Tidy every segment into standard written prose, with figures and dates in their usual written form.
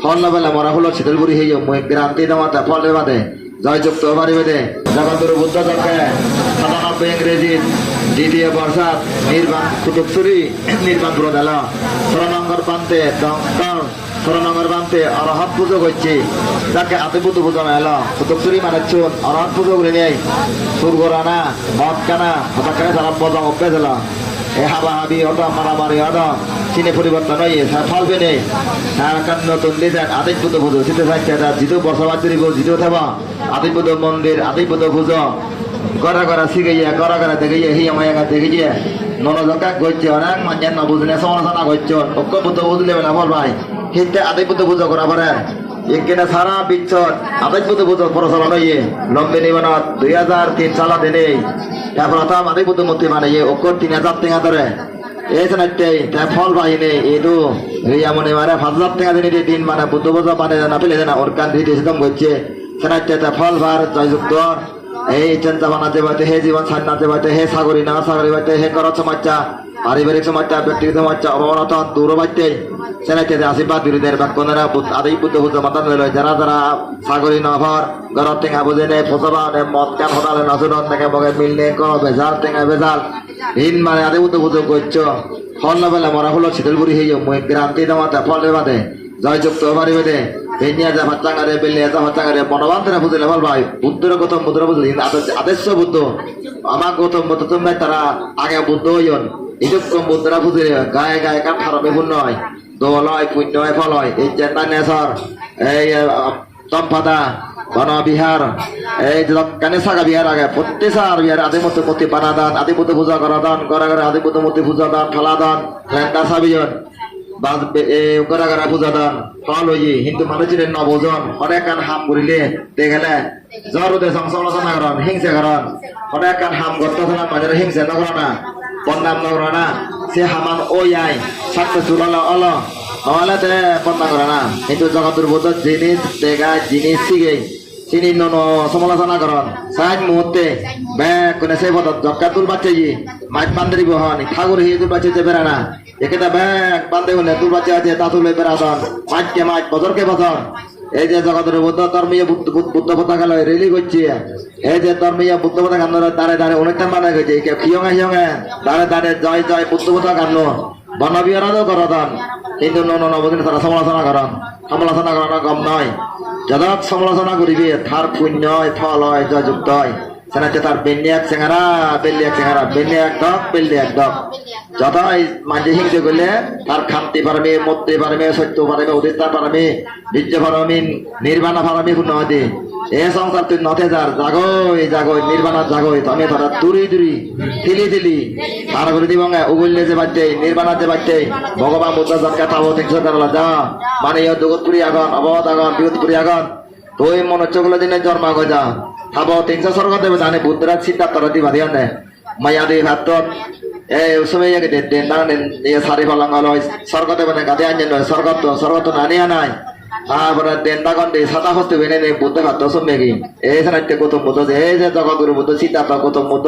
ফল না পেলে মরা হলো শীতলপুরি হয়ে মুখ গ্রান্তি দেওয়াতে ফল দেবাতে জয়যুক্ত পারিবে দে জগৎগুরু বুদ্ধ চক্রে 97 ইংরেজি দ্বিতীয় বর্ষাত নির্বাণ কুতুবসুরি নির্বাণপুর দেল সরনঙ্গর প্রান্তে ডক্টর সরনঙ্গর প্রান্তে অরহত পুজো করছি যাকে আতিপুত পুজো মেল কুতুবসুরি মানে চুন অরহত পুজো করে নেই সুরগোরানা মদ কানা হঠাৎ সারা বজম অভ্যেস এল এ হাবা হাবি হতো মারামারি হতো চিনে পরিবর্তন হয়ে ফল পেনে নতুন ডিজাইন আদিপুত পুজো শীতে সাইতে জিতু বর্ষবাদ জিতু থাকবা আদিপুত মন্দির আদিপুত পুজো গড়া গড়া শিখাইয়া গড়া গড়া দেখাইয়া হিয়া মায়া দেখিয়ে ননজকা গইছে অনেক মানুষ না বুঝলে সমালোচনা করছে ঐক্য বুদ্ধ বুঝলে না ফল ভাই হিতে আদিপুত পুজো করা পারে এখানে সারা বিশ্ব আদিপুত পুজো প্রচলন হয়ে লম্বে নিবনত 2003 সাল দিনে প্রথম আদিপুত মূর্তি বানিয়ে ঐক্য 3000 টাকা ধরে এই নাইতে ফল বাহিনী এইটো রিয়া মনে মানে 5000 টাকা দিনে দিন মানে বুদ্ধ পুজো মানে না পেলে না ওর কান দিতে সিস্টেম করছে সেনাইতে ফল ভার জয়যুক্ত এই চিন্তা বানাতে পারতে হে জীবন সান্নাতে পারতে হে সাগরী না সাগরী পাইতে হে কর সমস্যা পারিবারিক সমস্যা ব্যক্তিগত সমস্যা অবনত দূর পাইতে সেনাইতে আশীর্বাদ বিরোধের বাক্যরা আদি বুদ্ধ পুজো মাতান লয় যারা যারা সাগরী নভর গর টেঙা বুঝে নেই ফসবা নে মদ কান হতালে নজরন থেকে মগে মিলনে কর বেজাল টেঙা বেজাল হিন মানে আদি বুদ্ধ পুজো করছো ফল না পেলে মরা হলো শীতলপুরি হয়ে মুখ গ্রান্তি দেওয়াতে ফল দেবাতে জয়যুক্ত পারিবে দে বেনিয়া যা ভাচ্চাঙ্গারে বেলিয়া যা ভাচ্চাঙ্গারে মনোবান্তরা বুঝলে ফল ভাই বুদ্ধর গৌতম বুদ্ধ বুঝলি আদেশ বুদ্ধ আমার গৌতম বুদ্ধ তোমরা তারা আগে বুদ্ধ হইন এরকম বুদ্ধরা বুঝলে গায়ে গায়ে কান খারাপে পূর্ণ হয় দোল হয় পুণ্য হয় ফল হয় এই চেন্তা নেশর এই চম্পাদা বনবিহার এই কানে সাগা বিহার আগে প্রত্যেক সার বিহার আদিমূর্তি মূর্তি বানা দান আদিপুত পূজা করা দান ঘরে ঘরে আদিপুত মূর্তি পূজা দান ফেলা দান রেন্টা সাবিজন ঘরে ঘরে পূজা দান ফল হই হিন্দু মানুষের নবজন অনেক কান হাম করিলে দেখলে জ্বর উদে সমালোচনা করেন হিংসা করেন অনেক কান হাম করতে মানুষের হিংসা নকর না বন্যাম নকর না সে হামান ওই আই সাথে চুলালো অল নহলে তে বন্যা করে না কিন্তু জগতের বোধ জিনিস দেখা জিনিস শিখে চিনি নন সমালোচনা করেন সাইজ মুহূর্তে ব্যাগ কোনে সেই পদ জক্কা তুল বাচ্চা মাছ বান্ধি বহন ঠাকুর হিয়ে তুল বাচ্চা বেড়া না একেটা ব্যাগ বান্ধে হলে তুল বাচ্চা আছে তা তুলে বেড়া দন মাছকে মাছ বছরকে বছর এই যে জগতের বুদ্ধ ধর্মীয় বুদ্ধ পতাকা লয় রেলি করছে এই যে ধর্মীয় বুদ্ধ পতাকা দাঁড়ে দাঁড়ে অনুষ্ঠান বানায় গেছে খিয়ঙে খিয়ঙে দাঁড়ে দাঁড়ে জয় জয় বুদ্ধ পতাকা আনো বনবিহারও করদান কিন্তু নবদিন তারা সমালোচনা করেন সমালোচনা করানো কম নয় যত সমালোচনা করিবে তার পুণ্য হয় ফল হয় জয়যুক্ত হয় সেনাতে তার বেলিয়াক চেঙারা বেলিয়াক দক বেলিয়াক দক যত মাঝে হিংসে করলে তার খান্তি পারবে মধ্যে পারবে সত্য পারবে অধিষ্ঠান পারবে বীর্য পারমি নির্বাণা পারমি পূর্ণ হতে এ সংসার তুই নথে যার জাগই জাগই নির্বাণা জাগই তুমি তারা দূরি দূরি থিলি তার করে দিব উগুললে যে বাচ্চে নির্বাণা যে বাচ্চে ভগবান বুদ্ধ জনকে তাবো 300 টাকা যা মানে জগৎপুরি আগন অবধ আগন বিগতপুরি আগন তুই মনোচ্চগুলো দিনে জন্ম গো যা তাবো 300 স্বর্গ দেবে জানে বুদ্ধরা সিদ্ধার্থরা দি বাদিয়া নে মায়া দি হাত এই সময় দেন না সারি ফলাঙ্গ লয় স্বর্গ দেবে না গাদে আনজেন লয় স্বর্গ তো নানিয়া নাই তারপরে দেন দাগন দিয়ে সাদা হস্তে বেনে নেই বুদ্ধ খাদ্য সমেগি এই সারাইতে গৌতম বুদ্ধ এই যে জগৎগুরু বুদ্ধ সিদ্ধার্থ গৌতম বুদ্ধ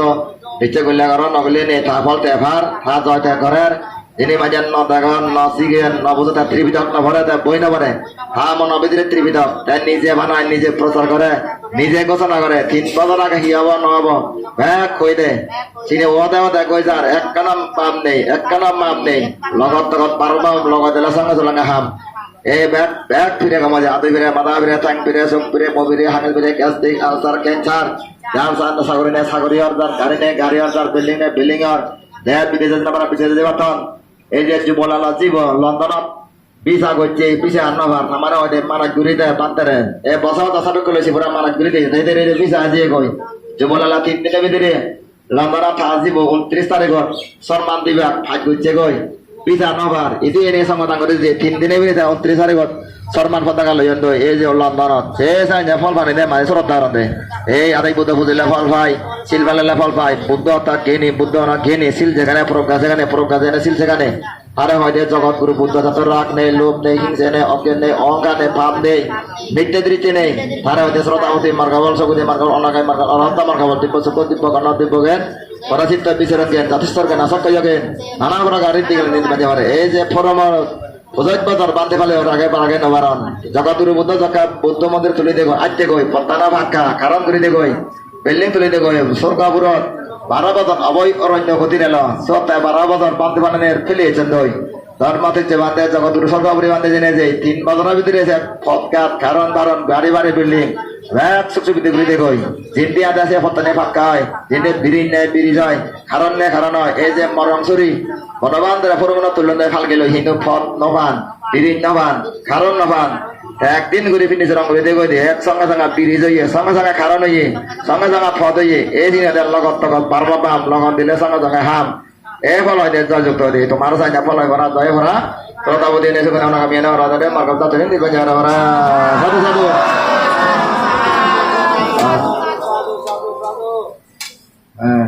ইচ্ছে করলে কর নগলে নেই তা ফল তেভার তা জয় তে ঘরের যিনি মাঝে ন দাগন ন শিখেন ন বুঝে তার ত্রিবিধক ন ভরে তার বই না ভরে হা মন অবিদিরে ত্রিবিধক তাই নিজে বানায় নিজে প্রচার করে নিজে ঘোষণা করে 3 বছর আগে হি হব ন হব ব্যাগ কই দে চিনে ওদে কই যার এক কানাম পাম নেই এক কানাম মাপ নেই লগত তগত পারবা লগত দিলে সঙ্গে চলাঙ্গা হাম এই ব্যাগ ফিরে কামাজে আদি ফিরে মাথা ফিরে টাং ফিরে চোখ ফিরে মবিরে হাঙেল ফিরে গ্যাস্ট্রিক আলসার ক্যান্সার যার সাগরী নে সাগরী আর যার গাড়ি নে গাড়ি আর যার বিল্ডিং নে বিল্ডিং আর দেহ বিদেশে আমরা পিছিয়ে দেবা তখন এই যে যুবলালা জীব লন্ডনত ভিসা করছে পিছিয়ে আনবার আমার ওই মানাজ ঘুরি দেয় বান্তারে এ বছর দশাটক করেছি পুরা মানাজ ঘুরি দিয়ে ভিসা আজিয়ে কই যুবলালা 3 দিনের ভিতরে লন্ডনত আসিব 29 তারিখত সম্মান দিবা ফাইট করছে কই পিঠা নবার এটি এনে সমাধান করে যে 3 দিনের ভিতরে 29 তারিখত সম্মান পতাকা লইন দই এই যে লন্ডনত সে চাই না ফল পানি দেয় মানে শ্রদ্ধা রতে এই আদাই বুদ্ধ বুঝিলে ফল পাই শিল পালে ফল পাই বুদ্ধ তার ঘেনি বুদ্ধ না ঘেনি শিল যেখানে প্রজ্ঞা সেখানে শিল সেখানে আরে হয়তো জগৎ গুরু বুদ্ধ তার রাগ নেই লোভ নেই হিংসে নেই অজ্ঞান নেই অহংকার নেই পাপ নেই মিথ্যে দৃষ্টি নেই তারা হয়তো শ্রদ্ধাবতী মার্গাবল সগুদি মার্গাবল অনাগায় মার্গাবল অনন্ত মার্গাবল দিব্য সুখ দিব্য গণ দিব্য জ্ঞান পরাচিত্ত বিচরণ জ্ঞান যথেষ্ট জ্ঞান আসক্ত জ্ঞান নানা প্রকার রীতি গেলে নিতে পারে এই যে ফরমর বুঝাইত বাজার বান্ধে ফেলে ওর আগে পারাগে নবারণ জগতুর বুদ্ধ জকা বুদ্ধ মন্দির তুলি দে গই আইতে গই পন্তানা ভাক্কা কারণ করি দে গই বিল্ডিং তুলি দে গই সরকারপুরত 12 বছর অবৈ অরণ্য গতি নেল সপ্তাহে 12 বছর বান্ধে বানানের ফেলিয়েছেন দই ধর্মতে যে বান্ধে জগতুর সরকারপুরি বান্ধে জেনে যে 3 বছরের ভিতরে যে ফটকাত কারণ বারণ বাড়ি বাড়ি বিল্ডিং রাত সুবিধে ঘুরে দেখই জিন্দি আদা আছে ফতানে ফাঁকা হয় জিন্দি বিড়ি নেয় বিড়ি যায় কারণ নেই কারণ হয় এই যে মরংসুরি বনবান্ধরা ফরমনা তুলন ফাল গেল হিন্দু ফত নবান বিড়ি নবান কারণ নবান একদিন ঘুরে ফিনি রং ঘুরে দেখই দিয়ে এক সঙ্গে সঙ্গে বিড়ি যাইয়ে সঙ্গে সঙ্গে কারণ হইয়ে সঙ্গে সঙ্গে ফত হইয়ে এই দিন এদের লগত তগত পারবা পাম লগত দিলে সঙ্গে সঙ্গে হাম এ ফল হয় জয়যুক্ত দিয়ে তোমার চাই না ফল হয় ভরা জয় ভরা শ্রোতাবতী এনে সেখানে আমি এনে ভরা দেবে মার্গব দাঁত হিন্দি বাজার ভরা সাধু সাধু হ্যাঁ